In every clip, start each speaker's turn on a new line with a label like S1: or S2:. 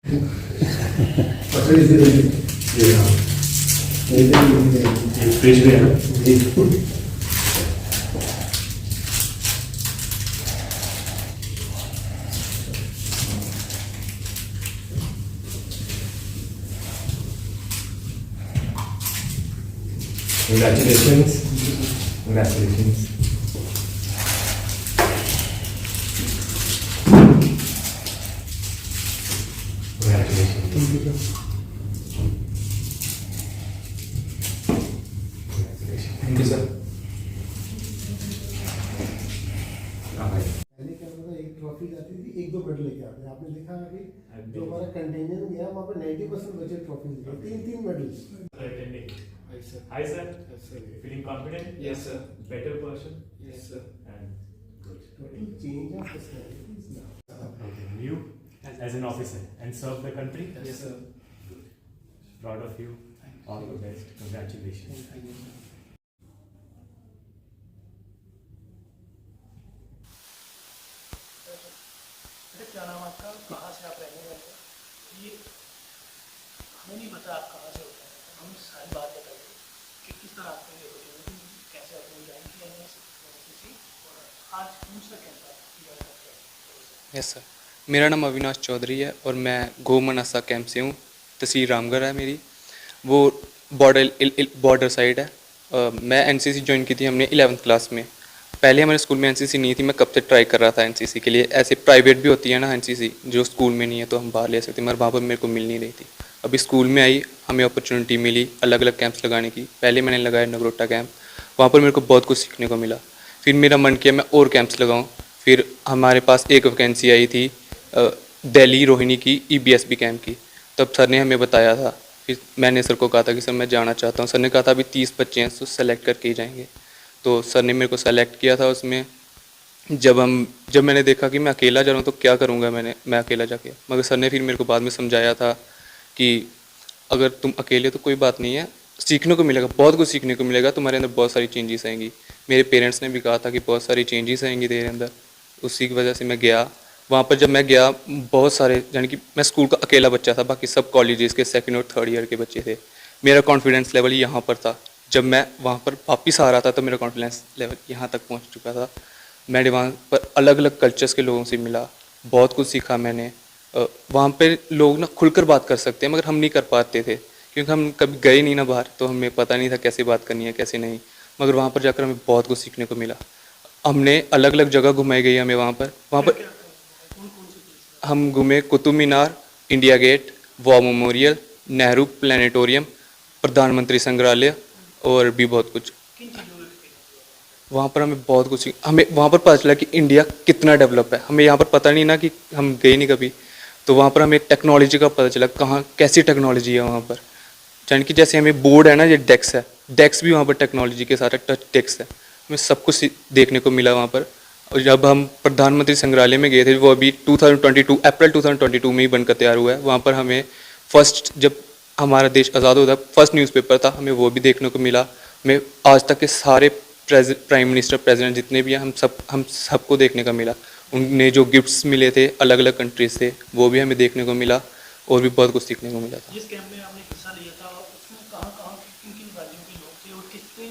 S1: Fridge भी है ना। Congratulations. Congratulations. Congratulations. Thank you, sir.
S2: पहले क्या होता था, एक ट्रॉफी जाती थी, एक दो मेडल लेके आते हैं। आपने देखा अभी जो हमारा कंटेंजेंट गया वहाँ पर 90% बचे ट्रॉफी लेके, तीन medals.
S1: Hi sir. Hi sir. Yes sir. Feeling confident? Yes sir. Better person? Yes sir. And good.
S2: Total change of personalities now.
S1: Okay. You as an officer and serve the country?
S3: Yes sir.
S1: Proud of you. All the best. Congratulations.
S3: Thank you sir.
S4: क्या नाम आपका, कहाँ से आप रहने वाले हैं? ये हमें नहीं पता आप कहाँ से होते हैं, हम सारी बात बताइए कि किस तरह आपको ये अपॉर्चुनिटी, कैसे आपने ज्वाइन किया एनसीसी और आज कौन सा कैंप आप ज्वाइन करते हैं?
S3: यस सर, मेरा नाम अविनाश चौधरी है और मैं गो मनासा कैंप से हूँ। तहसील रामगढ़ है मेरी, वो बॉर्डर साइड है। मैं एनसीसी ज्वाइन की थी हमने 11th क्लास में। पहले हमारे स्कूल में एनसीसी नहीं थी, मैं कब से ट्राई कर रहा था एनसीसी के लिए। ऐसे प्राइवेट भी होती है ना एनसीसी, जो स्कूल में नहीं है तो हम बाहर ले सकते, मगर वहाँ पर मेरे को मिल नहीं रही थी। अभी स्कूल में आई, हमें अपॉर्चुनिटी मिली अलग अलग कैंप्स लगाने की। पहले मैंने लगाया नगरोटा कैंप, वहाँ पर मेरे को बहुत कुछ सीखने को मिला। फिर मेरा मन किया मैं और कैंप्स लगाऊँ। फिर हमारे पास एक वैकेंसी आई थी दिल्ली रोहिणी की EBSB कैंप की, तब सर ने हमें बताया था। फिर मैंने सर को कहा था कि सर मैं जाना चाहता हूँ। सर ने कहा था अभी 30 बच्चे हैं तो सेलेक्ट करके ही जाएंगे। तो सर ने मेरे को सेलेक्ट किया था उसमें। जब मैंने देखा कि मैं अकेला जा रहा हूँ तो क्या करूँगा मैं अकेला जाके, मगर सर ने फिर मेरे को बाद में समझाया था कि अगर तुम अकेले तो कोई बात नहीं है, सीखने को मिलेगा, बहुत कुछ सीखने को मिलेगा, तुम्हारे अंदर बहुत सारी चेंजेस आएंगी। मेरे पेरेंट्स ने भी कहा था कि बहुत सारी चेंजेस आएंगी तेरे अंदर। उसी की वजह से मैं गया वहाँ पर। जब मैं गया बहुत सारे, यानी कि मैं स्कूल का अकेला बच्चा था, बाकी सब कॉलेजेस के 2nd और 3rd ईयर के बच्चे थे। मेरा कॉन्फिडेंस लेवल यहाँ पर था। जब मैं वहाँ पर वापस आ रहा था तो मेरा कॉन्फिडेंस लेवल यहाँ तक पहुँच चुका था। मैंने वहाँ पर अलग अलग कल्चर्स के लोगों से मिला, बहुत कुछ सीखा मैंने। वहाँ पे लोग ना खुलकर बात कर सकते हैं, मगर हम नहीं कर पाते थे क्योंकि हम कभी गए नहीं ना बाहर, तो हमें पता नहीं था कैसे बात करनी है कैसे नहीं। मगर वहाँ पर जाकर हमें बहुत कुछ सीखने को मिला। हमने अलग अलग जगह घुमाई गई हमें वहाँ पर हम घूमे Qutub Minar, India Gate, War Memorial, Nehru Planetarium, प्रधानमंत्री संग्रहालय और भी बहुत कुछ। वहाँ पर हमें बहुत कुछ हमें वहाँ पर पता चला कि इंडिया कितना डेवलप है। हमें यहाँ पर पता नहीं ना, कि हम गए नहीं कभी, तो वहाँ पर हमें टेक्नोलॉजी का पता चला, कहाँ कैसी टेक्नोलॉजी है वहाँ पर। यानी कि जैसे हमें बोर्ड है ना, ये डेस्क है, डेस्क भी वहाँ पर टेक्नोलॉजी के साथ है, टच डेस्क है। हमें सब कुछ देखने को मिला वहाँ पर। और जब हम प्रधानमंत्री संग्रहालय में गए थे, वो अभी 2022 अप्रैल 2022 में ही बनकर तैयार हुआ है। वहाँ पर हमें फर्स्ट, जब हमारा देश आज़ाद हुआ था, फर्स्ट न्यूज़पेपर था, हमें वो भी देखने को मिला। हमें आज तक के सारे प्राइम मिनिस्टर, प्रेसिडेंट जितने भी हैं, हम सबको देखने का मिला। उन्हें जो गिफ्ट्स मिले थे अलग अलग कंट्रीज से, वो भी हमें देखने को मिला और भी बहुत कुछ सीखने को मिला था।
S4: जिस कैंप में आपने हिस्सा लिया था उसमें कहाँ कहाँ किन किन राज्यों के लोग थे और कितने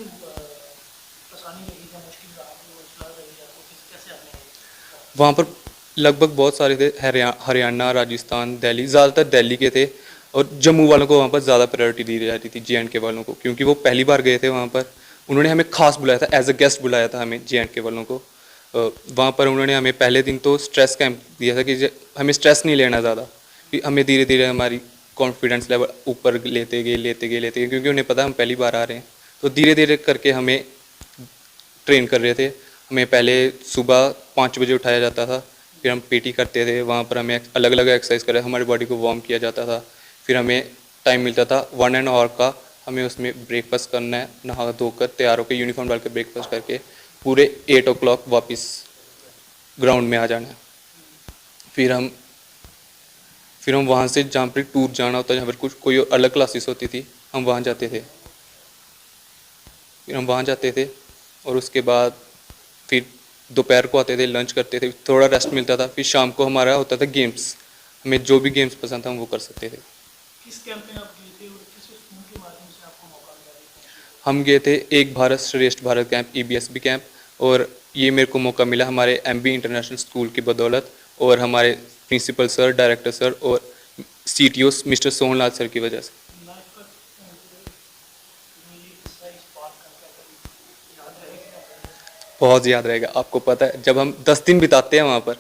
S4: परेशानी लगी था, मुश्किल रही आपको, कैसे आपने?
S3: वहाँ पर लगभग बहुत सारे थे, हरियाणा, राजस्थान, दिल्ली, ज़्यादातर दिल्ली के थे। और जम्मू वालों को वहाँ पर ज़्यादा प्रायोरिटी दी जाती थी, JNK वालों को, क्योंकि वो पहली बार गए थे वहाँ पर। उन्होंने हमें खास बुलाया था, एज अ गेस्ट बुलाया था हमें, JNK वालों को। वहाँ पर उन्होंने हमें पहले दिन तो स्ट्रेस कैंप दिया था कि हमें स्ट्रेस नहीं लेना ज़्यादा। फिर हमें धीरे धीरे हमारी कॉन्फिडेंस लेवल ऊपर लेते गए, क्योंकि उन्हें पता हम पहली बार आ रहे हैं। तो धीरे धीरे करके हमें ट्रेन कर रहे थे। हमें पहले सुबह 5 बजे उठाया जाता था, फिर हम PT करते थे। वहाँ पर हमें अलग अलग एक्सरसाइज कर, हमारी बॉडी को वार्म किया जाता था। फिर हमें टाइम मिलता था 1.5 आवर का, हमें उसमें ब्रेकफास्ट करना है, नहा धोकर तैयार होकर यूनिफॉर्म डाल कर ब्रेकफास्ट करके पूरे 8 o'clock वापस ग्राउंड में आ जाना है। फिर हम वहाँ से जहाँ पर टूर जाना होता है, जहाँ पर कुछ कोई अलग क्लासेस होती थी, हम वहाँ जाते थे। फिर हम वहाँ जाते थे और उसके बाद फिर दोपहर को आते थे, लंच करते थे, थोड़ा रेस्ट मिलता था। फिर शाम को हमारा होता था गेम्स। हमें जो भी गेम्स पसंद था हम वो कर सकते थे।
S4: किस कैंप में आप गए थे और किस स्कूल के माध्यम से आपको मौका मिला था?
S3: हम गए थे एक भारत श्रेष्ठ भारत कैंप EBSB कैंप, और ये मेरे को मौका मिला हमारे MB इंटरनेशनल स्कूल की बदौलत और हमारे प्रिंसिपल सर, डायरेक्टर सर और CTO मिस्टर सोहनलाल सर की वजह से।
S4: लाइफ का ये किस्सा इस बात का कभी याद रहेगा?
S3: बहुत याद रहेगा। आपको पता है जब हम 10 दिन बिताते हैं वहाँ पर,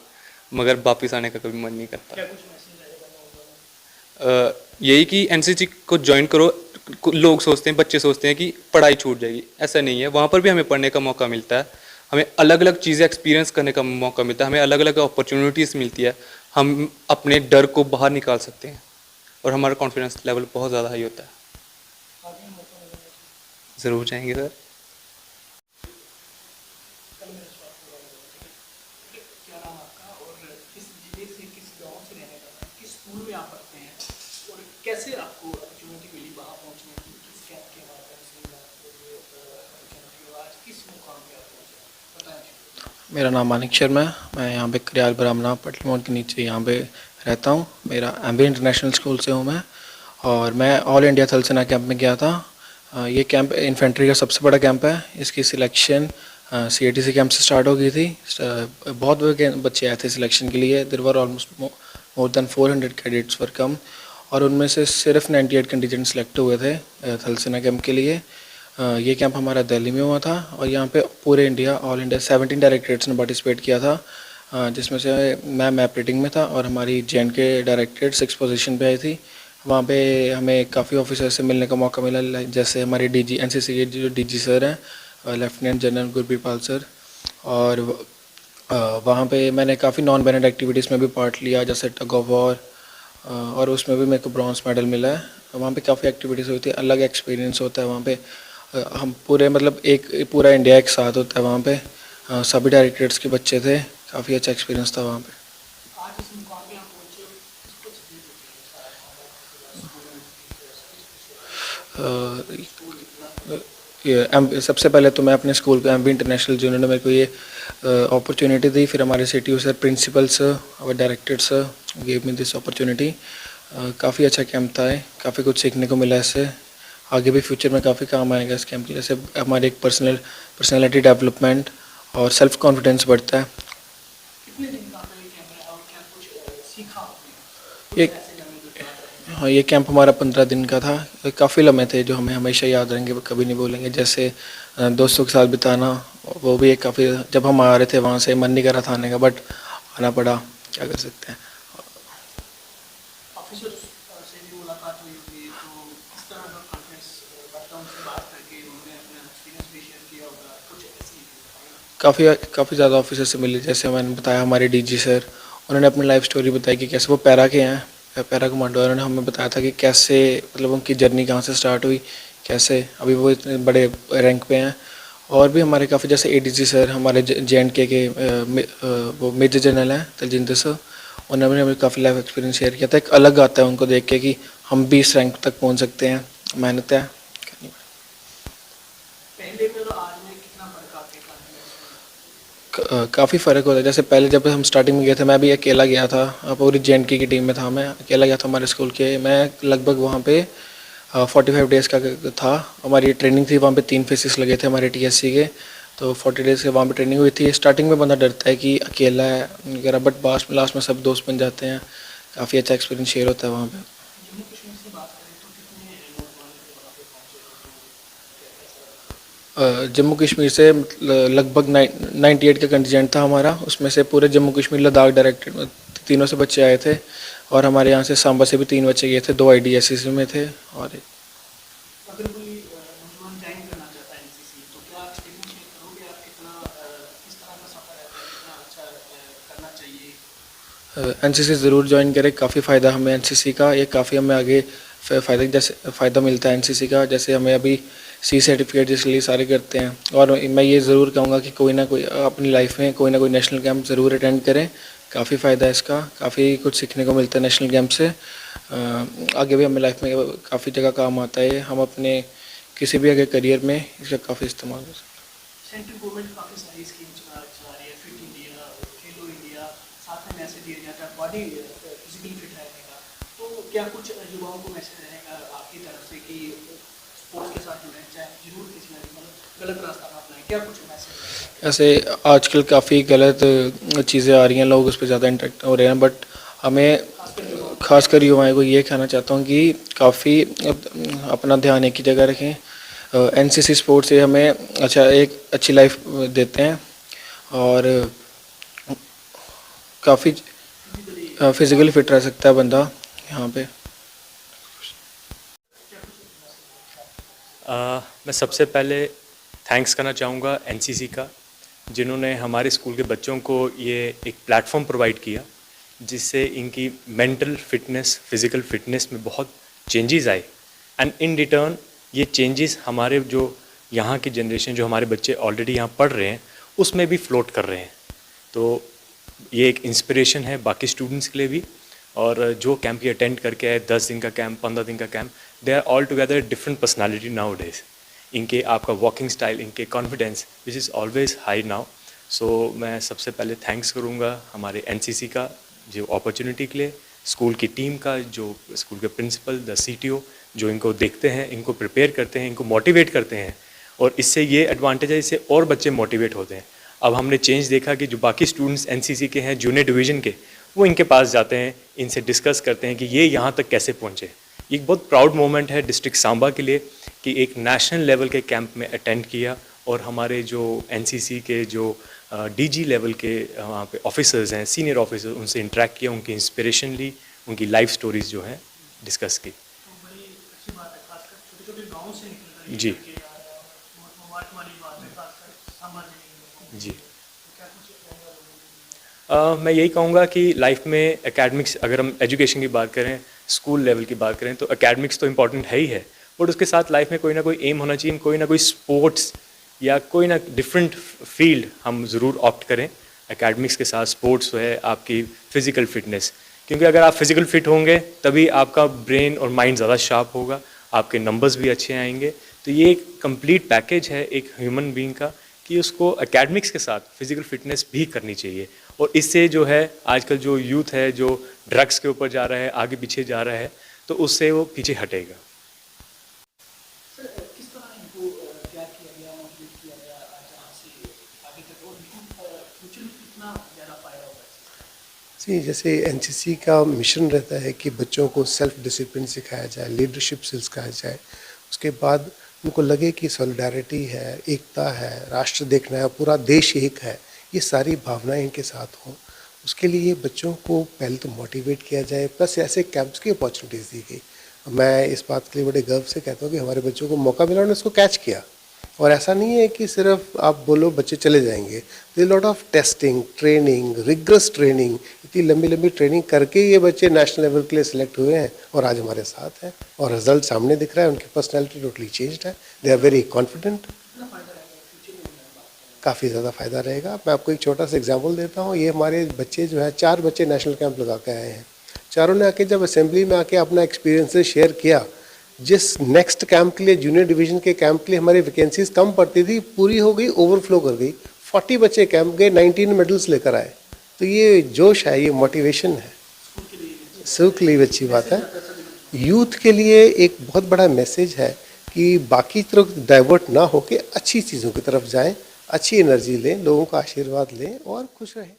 S3: मगर वापस आने का कभी मन नहीं करता।
S4: क्या कुछ मैसेज रहेगा नौजवानों को?
S3: यही कि NCC को ज्वाइन करो। लोग सोचते हैं, बच्चे सोचते हैं कि पढ़ाई छूट जाएगी, ऐसा नहीं है। वहाँ पर भी हमें पढ़ने का मौका मिलता है, हमें अलग अलग चीज़ें एक्सपीरियंस करने का मौका मिलता है, हमें अलग अलग अपॉर्चुनिटीज़ मिलती है। हम अपने डर को बाहर निकाल सकते हैं और हमारा कॉन्फिडेंस लेवल बहुत ज़्यादा हाई होता है।
S4: आगे मौका मिलेगा तो
S3: ज़रूर जाएंगे सर।
S4: कल मेरा सवाल पूरा हो जाएगा, ठीक है? क्या नाम आपका और किस जिले से, किस गांव से रहने वाले हैं, किस स्कूल में आप पढ़ते हैं और कैसे आपको अपॉर्चुनिटी मिली वहाँ पहुँचने की, किस कैंप के माध्यम से आपको ये अपॉर्चुनिटी हुआ, आज किस मुकाम पे आप पहुँचे, बताएं।
S5: मेरा नाम मानिक शर्मा है। मैं यहाँ पे करियाल ब्राह्मणा पटली मोड़ के नीचे यहाँ पे रहता हूँ। मेरा MB इंटरनेशनल स्कूल से हूँ मैं, और मैं ऑल इंडिया थल सेना कैंप में गया था। ये कैंप इन्फेंट्री का सबसे बड़ा कैंप है। इसकी सिलेक्शन CATC कैंप से स्टार्ट हो गई थी। बहुत बच्चे आए थे सिलेक्शन के लिए। There were almost more than 400 cadets were come, और उनमें से सिर्फ 98 कंटीजेंट सेलेक्ट हुए थे थल सेना कैंप के लिए। ये कैंप हमारा दिल्ली में हुआ था, और यहाँ पे पूरे इंडिया, ऑल इंडिया 17 डायरेक्टरेट्स ने पार्टिसिपेट किया था, जिसमें से मैं मैप रीडिंग में था, और हमारी JNK डायरेक्टरेट 6 पोजीशन पे आई थी। वहाँ पे हमें काफ़ी ऑफिसर से मिलने का मौका मिला, जैसे हमारे DG NCC के जो DG सर हैं, लेफ्टिनेंट जनरल गुरबीरपाल सर। और वहाँ पे मैंने काफ़ी नॉन बैनर्ड एक्टिविटीज़ में भी पार्ट लिया, जैसे टग ऑफ वॉर, और उसमें भी मेरे को ब्रॉन्ज मेडल मिला है। वहाँ पे काफ़ी एक्टिविटीज़ हुई थी, अलग एक्सपीरियंस होता है वहाँ पे। हम पूरे मतलब एक पूरा इंडिया एक साथ होता है वहाँ पे। सभी डायरेक्टरेट्स के बच्चे थे, काफ़ी अच्छा एक्सपीरियंस था वहाँ पे।
S4: आज इस मुकाम पे आप पहुँचे हो, किसको तकलीफ होती है
S5: सबसे पहले तो मैं अपने स्कूल को MB इंटरनेशनल जूनियर ने मेरे को ये अपॉर्चुनिटी दी। फिर हमारे CTO सर, प्रिंसिपल सर और director sir gave me this opportunity. काफ़ी अच्छा कैंप था, काफ़ी कुछ सीखने को मिला इससे। आगे भी फ्यूचर में काफ़ी काम आएगा इस कैंप के, जैसे हमारे एक पर्सनैलिटी डेवलपमेंट और सेल्फ कॉन्फिडेंस बढ़ता है।
S4: कितने दिन का आपका ये कैंप रहा और क्या कुछ सीखा आपने?
S5: ये
S4: ऐसे लम्हे जो याद रहे?
S5: हाँ, ये कैंप हमारा 15 दिन का था। काफ़ी लम्हे थे जो हमें हमेशा याद रहेंगे, कभी नहीं भूलेंगे। जैसे दोस्तों के साथ बिताना, वो भी एक काफ़ी, जब हम आ रहे थे वहाँ से मन नहीं कर रहा था आने का, बट आना पड़ा, क्या कर सकते हैं।
S4: ऑफिसर से भी मुलाकात हुई होगी, तो किस तरह का कॉन्फिडेंस बढ़ता, उनसे बात करके उन्होंने अपना एक्सपीरियंस भी शेयर किया होगा, कुछ ऐसी?
S5: काफ़ी ज़्यादा ऑफिसर से मिले। जैसे मैंने बताया, हमारे DG सर, उन्होंने अपनी लाइफ स्टोरी बताई कि कैसे वो पैरा के हैं, पैरा कमांडो। उन्होंने हमें बताया था कि कैसे मतलब उनकी जर्नी कहाँ से स्टार्ट हुई, कैसे अभी वो इतने बड़े रैंक पे हैं। और भी हमारे काफ़ी, जैसे ADG सर, हमारे JNK के वो मेजर जनरल हैं तलजिंदर सर, उन्होंने हमें काफ़ी लाइफ एक्सपीरियंस शेयर किया था। एक अलग आता है उनको देख के कि हम भी इस रैंक तक पहुँच सकते हैं, मेहनत है।
S4: पहले में और आज में कितना फर्क आपके कॉन्फिडेंस में?
S5: काफ़ी फ़र्क होता है। जैसे पहले जब हम स्टार्टिंग में गए थे, मैं भी अकेला गया था, पूरी JNK की टीम में था, मैं अकेला गया था हमारे स्कूल के। मैं लगभग वहाँ पे 45 डेज़ का था। हमारी ट्रेनिंग थी, वहाँ पे 3 फेसेस लगे थे हमारे TSC के, तो 40 डेज़ के वहाँ पे ट्रेनिंग हुई थी। स्टार्टिंग में बंदा डरता है कि अकेला है वगैरह, बट लास्ट में सब दोस्त बन जाते हैं। काफ़ी अच्छा एक्सपीरियंस शेयर होता है वहाँ पे।
S4: जम्मू कश्मीर से बात करें तो कितने नौजवान थे वहाँ पे पहुँचे थे, तो
S5: जम्मू कश्मीर से लगभग 98 का कंटीजेंट था हमारा। उसमें से पूरे जम्मू कश्मीर लद्दाख डायरेक्टेड में तीनों से बच्चे आए थे, और हमारे यहाँ से सांबा से भी 3 बच्चे गए थे, 2 IDSC में थे। और
S4: अगर कोई नौजवान ज्वाइन करना चाहता है NCC, तो क्या स्टेटमेंट शेयर करोगे आप, कितना किस तरह का सफ़र रहता है, कितना अच्छा करना चाहिए?
S5: NCC ज़रूर ज्वाइन करें, काफ़ी फ़ायदा हमें NCC का, ये काफ़ी हमें आगे फ़ायदा मिलता है NCC का। जैसे हमें अभी C सर्टिफिकेट इसलिए सारे करते हैं, और मैं ये ज़रूर कहूँगा कि कोई ना कोई अपनी लाइफ में कोई ना कोई नेशनल कैंप ज़रूर अटेंड करें। काफ़ी फ़ायदा है इसका, काफ़ी कुछ सीखने को मिलता है नेशनल कैंप से। आगे भी हमें लाइफ में काफ़ी जगह काम आता है, हम अपने किसी भी आगे करियर में इसका काफ़ी इस्तेमाल कर सकते हैं।
S4: सेंट्रल गवर्नमेंट काफ़ी सारी स्कीम चला रही है, फिट इंडिया, खेलो इंडिया, साथ में मैसेज दिया जाता है, बॉडी फिजिकली फिट क्या कुछ युवाओं को मैसेज रहेगा आपकी तरफ से कि स्पोर्ट्स के साथ जुड़ें, चाहे जरूर किसी ने मतलब गलत रास्ता ना अपनाएं, क्या कुछ मैसेज रहेगा?
S5: ऐसे आजकल काफ़ी गलत चीज़ें आ रही हैं, लोग उस पर ज़्यादा इंटरेक्ट हो रहे हैं, बट हमें खासकर युवाओं को ये कहना चाहता हूँ कि काफ़ी अपना ध्यान एक ही जगह रखें। एनसीसी स्पोर्ट्स से हमें एक अच्छी लाइफ देते हैं और काफ़ी फिज़िकली फिट रह सकता है बंदा यहाँ पे।
S1: मैं सबसे पहले थैंक्स करना चाहूँगा एनसीसी का, जिन्होंने हमारे स्कूल के बच्चों को ये एक प्लेटफॉर्म प्रोवाइड किया जिससे इनकी मेंटल फिटनेस, फिज़िकल फिटनेस में बहुत चेंजेस आए। एंड इन रिटर्न ये चेंजेस हमारे जो यहाँ की जनरेशन, जो हमारे बच्चे ऑलरेडी यहाँ पढ़ रहे हैं, उसमें भी फ्लोट कर रहे हैं। तो ये एक इंस्पिरेशन है बाकी स्टूडेंट्स के लिए भी। और जो कैंप ये अटेंड करके आए, 10 दिन का कैंप, 15 दिन का camp, they are all together different personality now days. इनके आपका वॉकिंग स्टाइल, इनके confidence which is always high now. So मैं सबसे पहले थैंक्स करूँगा हमारे एनसीसी का जो अपॉर्चुनिटी के लिए, स्कूल की टीम का, जो स्कूल के प्रिंसिपल, द सीटीओ, जो इनको देखते हैं, इनको प्रिपेयर करते हैं, इनको मोटिवेट करते हैं। और इससे ये एडवांटेज है, इससे और बच्चे मोटिवेट होते हैं। अब हमने चेंज देखा कि जो बाकी स्टूडेंट्स एनसीसी के हैं, जूनियर डिवीज़न के, वो इनके पास जाते हैं, इनसे डिस्कस करते हैं कि ये यहाँ तक कैसे पहुँचे। ये एक बहुत प्राउड मोमेंट है डिस्ट्रिक्ट सांबा के लिए कि एक नेशनल लेवल के कैंप में अटेंड किया और हमारे जो एनसीसी के जो डीजी लेवल के वहाँ पे ऑफिसर्स हैं, सीनियर ऑफिसर्स, उनसे इंटरेक्ट किया, उनकी इंस्पिरेशन ली, उनकी लाइफ स्टोरीज जो हैं डिस्कस की।
S4: तो बड़ी अच्छी बात है, खासकर छोटे-छोटे गाँव से निकल कर
S1: जी।
S4: वाली बात है, खासकर सांबा जिले में।
S1: जी।
S4: तो क्या कुछ रहेगा?
S1: मैं यही कहूँगा कि लाइफ में एकेडमिक्स, अगर हम एजुकेशन की बात करें, स्कूल लेवल की बात करें, तो एकेडमिक्स तो इम्पॉर्टेंट है ही है, बट उसके साथ लाइफ में कोई ना कोई एम होना चाहिए, कोई ना कोई स्पोर्ट्स या कोई ना डिफरेंट फील्ड हम ज़रूर ऑप्ट करें। एकेडमिक्स के साथ स्पोर्ट्स है, आपकी फ़िज़िकल फिटनेस, क्योंकि अगर आप फिज़िकल फिट होंगे तभी आपका ब्रेन और माइंड ज़्यादा शार्प होगा, आपके नंबर्स भी अच्छे आएंगे। तो ये एक कंप्लीट पैकेज है एक ह्यूमन बीइंग का कि उसको एकेडमिक्स के साथ फिज़िकल फिटनेस भी करनी चाहिए। और इससे जो है आजकल जो यूथ है जो ड्रग्स के ऊपर जा रहा है, आगे पीछे जा रहा है, तो उससे वो पीछे हटेगा।
S4: सर, किस तरह इनको तैयार किया गया, मोटिवेट किया गया जहाँ से आगे तक, और इनको फ्यूचर में कितना ज़्यादा फायदा होगा इससे?
S2: जी, जैसे एनसीसी का मिशन रहता है कि बच्चों को सेल्फ डिसिप्लिन सिखाया जाए, लीडरशिप स्किल्स सिखाया जाए, उसके बाद उनको लगे कि सॉलिडारिटी है, एकता है, राष्ट्र देखना है, पूरा देश एक है, ये सारी भावनाएं इनके साथ हों। उसके लिए बच्चों को पहले तो मोटिवेट किया जाए, प्लस ऐसे कैंप्स की अपॉर्चुनिटीज़ दी गई। मैं इस बात के लिए बड़े गर्व से कहता हूँ कि हमारे बच्चों को मौका मिला, उन्होंने उसको कैच किया। और ऐसा नहीं है कि सिर्फ आप बोलो बच्चे चले जाएंगे, there lot of testing, training, rigorous training, इतनी लंबी लंबी ट्रेनिंग करके ये बच्चे नेशनल लेवल के लिए सिलेक्ट हुए हैं और आज हमारे साथ हैं और रिजल्ट सामने दिख रहा है। उनकी पर्सनैलिटी टोटली चेंज्ड है, दे आर वेरी कॉन्फिडेंट। काफ़ी ज़्यादा फ़ायदा रहेगा। मैं आपको एक छोटा सा एग्जांपल देता हूँ। ये हमारे बच्चे जो है 4 बच्चे नेशनल कैंप लगा के आए हैं। चारों ने आके जब असेंबली में आके अपना एक्सपीरियंस शेयर किया, जिस नेक्स्ट कैंप के लिए, जूनियर डिवीज़न के कैंप के लिए हमारी वैकेंसीज कम पड़ती थी, पूरी हो गई, ओवरफ्लो कर गई। 40 बच्चे कैंप गए, 19 मेडल्स लेकर आए। तो ये जोश है, ये मोटिवेशन है, स्कूल के लिए अच्छी बात है। यूथ के लिए एक बहुत बड़ा मैसेज है कि बाकी तरफ डाइवर्ट ना होकर अच्छी चीज़ों की तरफ जाएं, अच्छी एनर्जी लें, लोगों का आशीर्वाद लें और खुश रहें।